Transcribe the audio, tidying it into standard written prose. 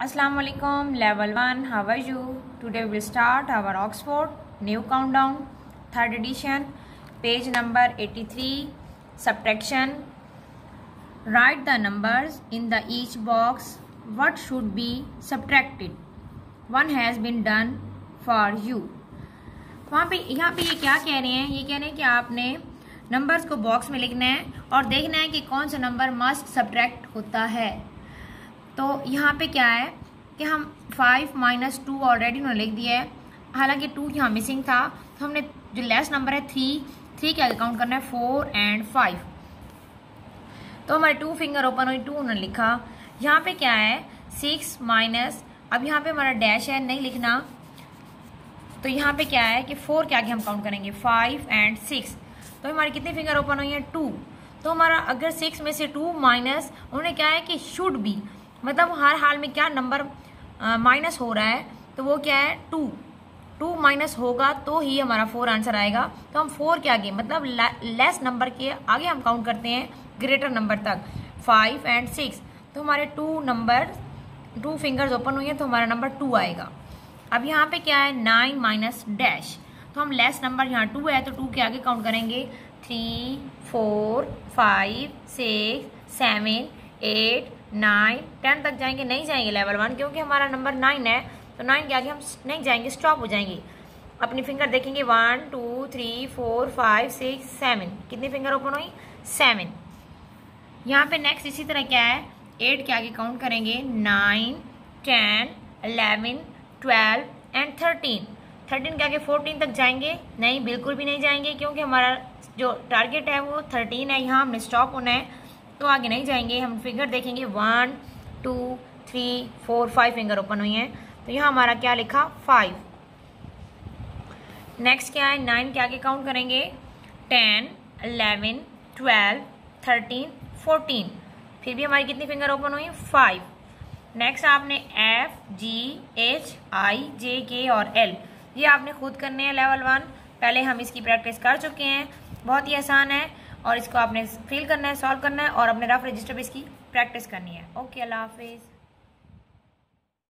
Assalamu alaikum, level 1, how are you? Today we will start our Oxford new countdown, 3rd edition, page number 83, subtraction. Write the numbers in the each box. What should be subtracted? One has been done for you. यहाँ पे ये क्या कह रहे हैं? ये कह रहे हैं कि आपने नंबर्स को बॉक्स में लिखना है और देखना है कि कौन सा नंबर मस्ट सब्ट्रैक्ट होता है। तो यहाँ पे क्या है कि हम 5 माइनस 2 ऑलरेडी उन्होंने लिख दिया है, हालांकि 2 यहाँ मिसिंग था, तो हमने जो लेस नंबर है 3 के आगे काउंट करना है 4 और 5। तो हमारे 2 फिंगर ओपन हुई, 2 उन्होंने लिखा। यहाँ पे क्या है 6 माइनस, अब यहाँ पे हमारा डैश है नहीं लिखना, तो यहाँ पे क्या है कि 4 के आगे हम काउंट करेंगे 5 और 6। तो हमारी कितने फिंगर ओपन हुई है 2। तो हमारा अगर 6 में से 2 माइनस, उन्होंने क्या है कि शुड बी, मतलब हर हाल में क्या नंबर माइनस हो रहा है, तो वो क्या है 2 माइनस होगा तो ही हमारा 4 आंसर आएगा। तो हम 4 के आगे मतलब लेस नंबर के आगे हम काउंट करते हैं ग्रेटर नंबर तक 5 और 6। तो हमारे 2 फिंगर्स ओपन हुई है, तो हमारा नंबर 2 आएगा। अब यहाँ पे क्या है 9 माइनस डैश, तो हम लेस नंबर यहाँ 2 है तो 2 के आगे काउंट करेंगे 3 4 5 6 7 8 9 10 तक जाएंगे, नहीं जाएंगे लेवल 1 क्योंकि हमारा नंबर 9 है, तो 9 के आगे हम नहीं जाएंगे, स्टॉप हो जाएंगे। अपनी फिंगर देखेंगे 1 2 3 4 5 6 7, कितनी फिंगर ओपन हुई 7। यहाँ पे नेक्स्ट इसी तरह क्या है 8 के आगे काउंट करेंगे 9 10 11 12 और 13 के आगे 14 तक जाएंगे, नहीं बिल्कुल भी नहीं जाएंगे क्योंकि हमारा जो टारगेट है वो 13 है, यहाँ हमने स्टॉप होना है, तो आगे नहीं जाएंगे। हम फिंगर देखेंगे 1 2 3 4 5 फिंगर ओपन हुई हैं, तो यहाँ हमारा क्या लिखा 5। नेक्स्ट क्या है 9 के आगे काउंट करेंगे 10 11 12 13 14, फिर भी हमारी कितनी फिंगर ओपन हुई 5। नेक्स्ट आपने F G H I J K और L ये आपने खुद करने हैं लेवल 1, पहले हम इसकी प्रैक्टिस कर चुके हैं, बहुत ही आसान है और इसको आपने फिल करना है, सॉल्व करना है और अपने रफ रजिस्टर पे इसकी प्रैक्टिस करनी है। ओके, अल्लाह हाफिज़।